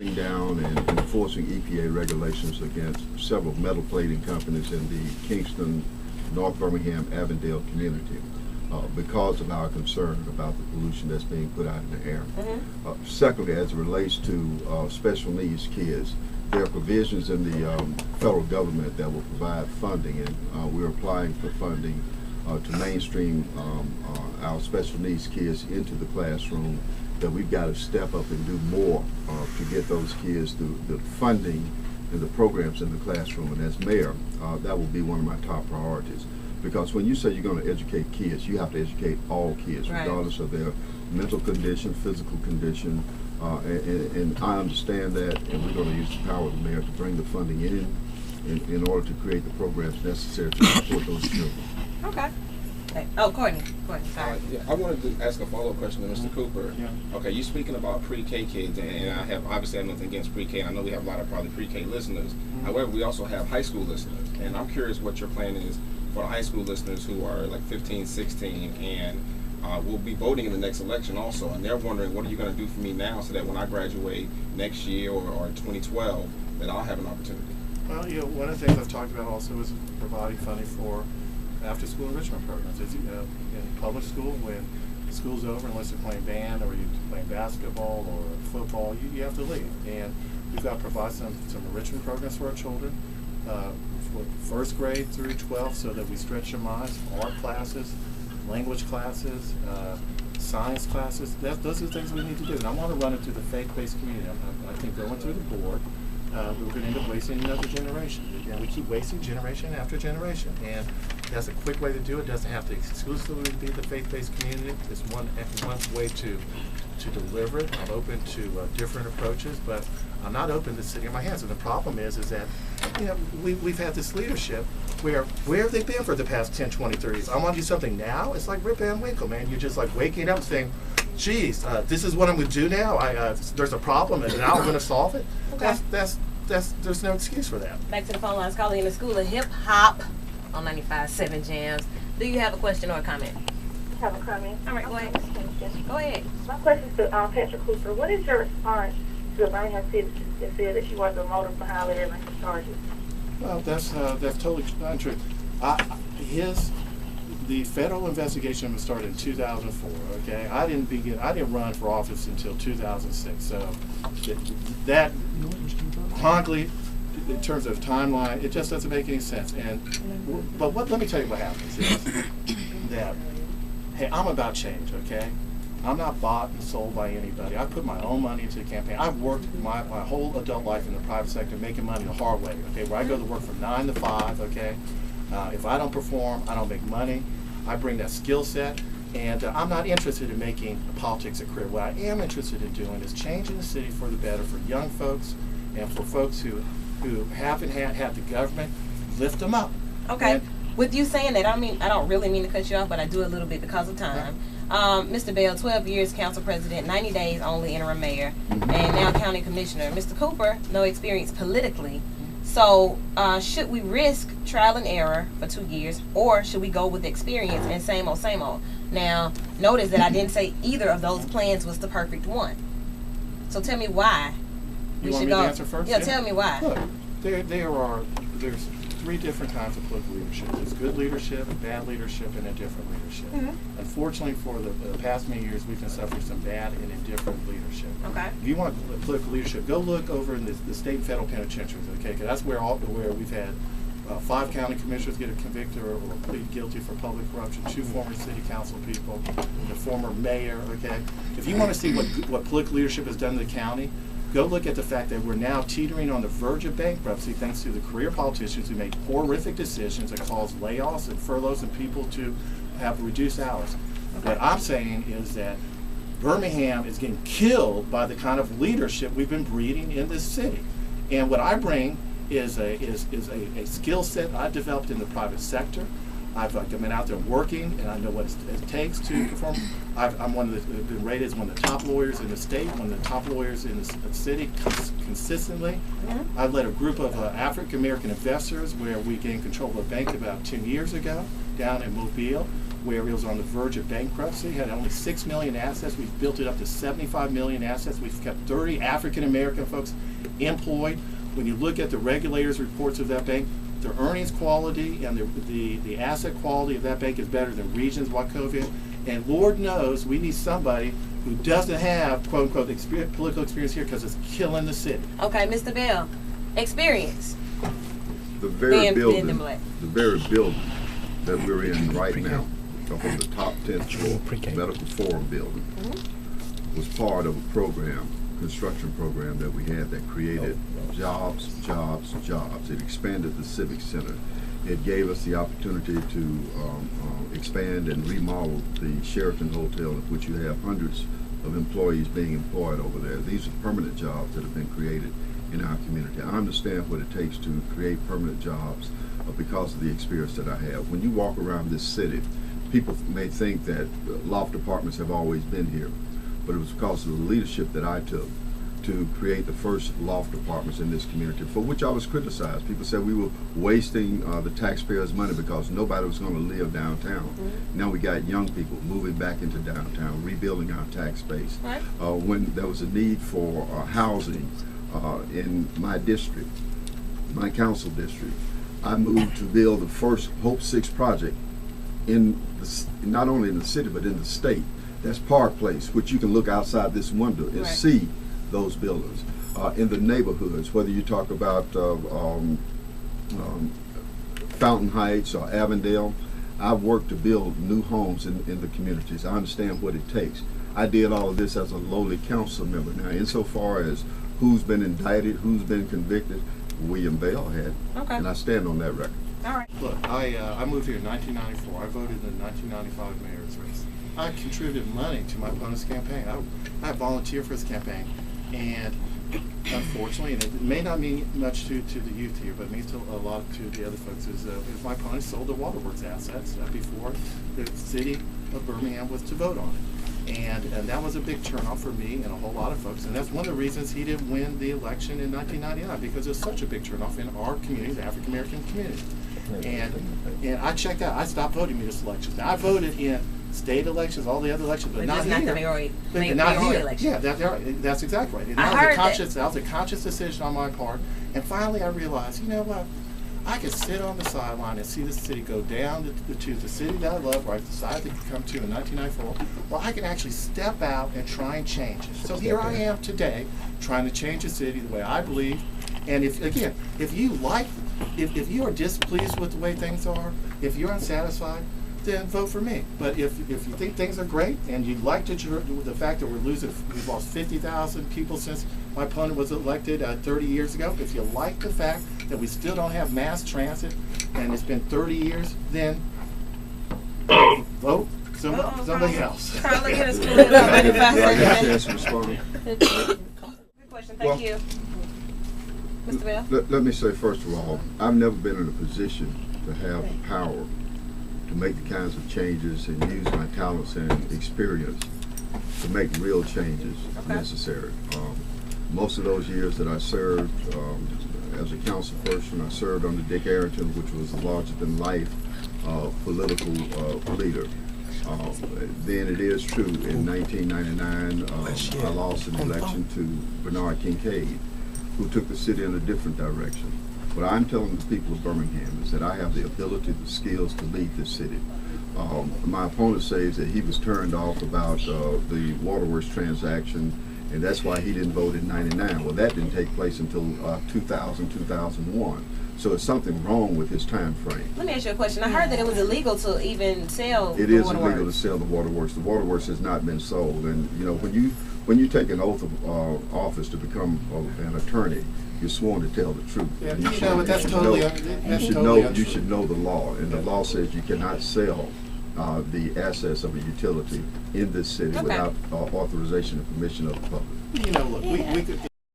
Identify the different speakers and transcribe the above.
Speaker 1: Down and enforcing EPA regulations against several metal plating companies in the Kingston, North Birmingham, Avondale community because of our concern about the pollution that's being put out in the air. Secondly, as it relates to special needs kids, there are provisions in the federal government that will provide funding, and we're applying for funding to mainstream our special needs kids into the classroom. That we've got to step up and do more to get those kids the funding and the programs in the classroom. And as mayor, that will be one of my top priorities. Because when you say you're going to educate kids, you have to educate all kids, regardless of their mental condition, physical condition. And I understand that, and we're going to use the power of the mayor to bring the funding in order to create the programs necessary to support those children.
Speaker 2: Okay. Oh, Courtney, sorry.
Speaker 3: Yeah, I wanted to ask a follow-up question to Mr. Cooper.
Speaker 4: Yeah.
Speaker 3: Okay, you're speaking about pre-K kids, and I have nothing against pre-K, and I know we have a lot of probably pre-K listeners. However, we also have high school listeners, and I'm curious what your plan is for the high school listeners who are like 15, 16, and will be voting in the next election also, and they're wondering, what are you going to do for me now so that when I graduate next year or 2012, that I'll have an opportunity?
Speaker 4: Well, one of the things I've talked about also is providing funding for after-school enrichment programs. As in public school, when school's over, unless you're playing band or you're playing basketball or football, you have to leave. And we've got to provide some enrichment programs for our children, for first grade through 12, so that we stretch their minds. Art classes, language classes, science classes. Those are the things we need to do. And I want to run it through the faith-based community. I think going through the board, we're going to end up wasting another generation. And we keep wasting generation after generation. And that's a quick way to do it. It doesn't have to exclusively be the faith-based community. It's one way to deliver it. I'm open to different approaches, but I'm not open to sitting on my hands. And the problem is that we've had this leadership where have they been for the past 10, 20, 30 years? I want to do something now. It's like Rip Van Winkle, man. You're just like waking up saying, geez, this is what I'm going to do now. There's a problem, and now I'm going to solve it.
Speaker 2: Okay.
Speaker 4: There's no excuse for that.
Speaker 2: Back to the phone lines, calling in the School of Hip Hop on 95.7 Jams. Do you have a question or a comment?
Speaker 5: I have a comment.
Speaker 2: All right, go ahead. Go ahead.
Speaker 5: My question is to Patrick Cooper. What is your response to the Birmingham citizen that said that she was the motive behind the Atlanta charges?
Speaker 4: Well, that's totally untrue. The federal investigation was started in 2004. Okay, I didn't run for office until 2006. So that chronically, in terms of timeline, it just doesn't make any sense. But let me tell you what happens is that, hey, I'm about change. Okay, I'm not bought and sold by anybody. I put my own money into the campaign. I've worked my whole adult life in the private sector, making money the hard way. Okay, where I go to work from 9 to 5. Okay, if I don't perform, I don't make money. I bring that skill set, and I'm not interested in making politics a career. What I am interested in doing is changing the city for the better for young folks and for folks who haven't had the government lift them up.
Speaker 2: Okay. With you saying that, I don't really mean to cut you off, but I do a little bit because of time. Mr. Bell, 12 years council president, 90 days only interim mayor, and now county commissioner. Mr. Cooper, no experience politically. So should we risk trial and error for 2 years, or should we go with experience and same old, same old? Now, notice that I didn't say either of those plans was the perfect one. So tell me why we should go.
Speaker 4: To answer first?
Speaker 2: Yeah, tell me why.
Speaker 4: Look, there's 3 different kinds of political leadership. There's good leadership, bad leadership, and indifferent leadership. Unfortunately, for the past many years, we've been suffering some bad and indifferent leadership.
Speaker 2: Okay.
Speaker 4: If you want political leadership, go look over in the state and federal penitentiaries. Okay, because that's where we've had 5 county commissioners get convicted or plead guilty for public corruption, 2 former city council people, the former mayor. Okay, if you want to see what political leadership has done to the county, go look at the fact that we're now teetering on the verge of bankruptcy thanks to the career politicians who make horrific decisions that cause layoffs and furloughs and people to have reduced hours. Okay. What I'm saying is that Birmingham is getting killed by the kind of leadership we've been breeding in this city. And what I bring is a skill set I developed in the private sector. I've been out there working, and I know what it takes to perform. I've been rated as one of the top lawyers in the state, one of the top lawyers in the city consistently. I've led a group of African American investors where we gained control of a bank about 10 years ago down in Mobile. where it was on the verge of bankruptcy. It had only 6 million assets. We've built it up to 75 million assets. We've kept 30 African American folks employed. When you look at the regulators' reports of that bank, their earnings quality and the asset quality of that bank is better than Regions, Wachovia. And Lord knows we need somebody who doesn't have, quote unquote, political experience here because it's killing the city.
Speaker 2: Okay, Mr. Bell, experience.
Speaker 1: The very building,
Speaker 2: in black.
Speaker 1: the very building that we're in right now, up on the top 10th floor, Medical Forum building, was part of a program, construction program that we had that created jobs, jobs, jobs. It expanded the Civic Center. It gave us the opportunity to expand and remodel the Sheraton Hotel, in which you have hundreds of employees being employed over there. These are permanent jobs that have been created in our community. I understand what it takes to create permanent jobs because of the experience that I have. When you walk around this city, people may think that loft apartments have always been here, but it was because of the leadership that I took to create the first loft apartments in this community, for which I was criticized. People said we were wasting the taxpayers' money because nobody was going to live downtown. Now we got young people moving back into downtown, rebuilding our tax base. When there was a need for housing in my district, my council district, I moved to build the first Hope 6 project in not only in the city but in the state. That's Park Place, which you can look outside this window and see those buildings. In the neighborhoods, whether you talk about Fountain Heights or Avondale, I've worked to build new homes in the communities. I understand what it takes. I did all of this as a lowly council member. Now, insofar as who's been indicted, who's been convicted, William Bell had, and I stand on that record.
Speaker 2: All right.
Speaker 4: Look, I moved here in 1994. I voted in the 1995 mayor's race. I contributed money to my opponent's campaign. I volunteered for his campaign. And unfortunately, and it may not mean much to the youth here, but it means a lot to the other folks, is my opponent sold the waterworks assets before the city of Birmingham was to vote on it. And that was a big turnoff for me and a whole lot of folks. And that's one of the reasons he didn't win the election in 1999, because it was such a big turnoff in our community, the African American community. And I checked out. I stopped voting in this election. Now, I voted in state elections, all the other elections, but not here.
Speaker 2: Not the mayoral election.
Speaker 4: Yeah, that's exactly right. And that was a conscious decision on my part. And finally, I realized, you know what? I could sit on the sideline and see the city go down to the city that I love, where I decided to come to in 1994. Well, I can actually step out and try and change it. So here I am today, trying to change the city the way I believe. And if you are displeased with the way things are, if you're unsatisfied, then vote for me. But if you think things are great and you like the fact that we've lost 50,000 people since my opponent was elected 30 years ago, if you like the fact that we still don't have mass transit and it's been 30 years, then vote somebody else.
Speaker 2: Probably get us pulled in about 35
Speaker 1: Do I get a
Speaker 2: seconds.
Speaker 1: chance to respond?
Speaker 2: Good question. Thank you. Mr. Bell?
Speaker 1: Let me say, first of all, I've never been in a position to have the power to make the kinds of changes and use my talents and experience to make real changes necessary. Most of those years that I served as a council person, I served under Dick Arrington, which was a larger-than-life political leader. Then it is true, in 1999, I lost an election to Bernard Kincaid, who took the city in a different direction. What I'm telling the people of Birmingham is that I have the ability, the skills to lead this city. My opponent says that he was turned off about the waterworks transaction, and that's why he didn't vote in '99. Well, that didn't take place until 2000, 2001. So it's something wrong with his time frame.
Speaker 2: Let me ask you a question. I heard that it was illegal to even sell
Speaker 1: It is illegal to sell the waterworks. The waterworks has not been sold. And you know, when you take an oath of office to become an attorney, you're sworn to tell the truth.
Speaker 4: Yeah,
Speaker 1: And
Speaker 4: you know, that's totally untrue.
Speaker 1: You should know the law, and the law says you cannot sell the assets of a utility in this city without authorization and permission of the public.
Speaker 4: You know, look, we could.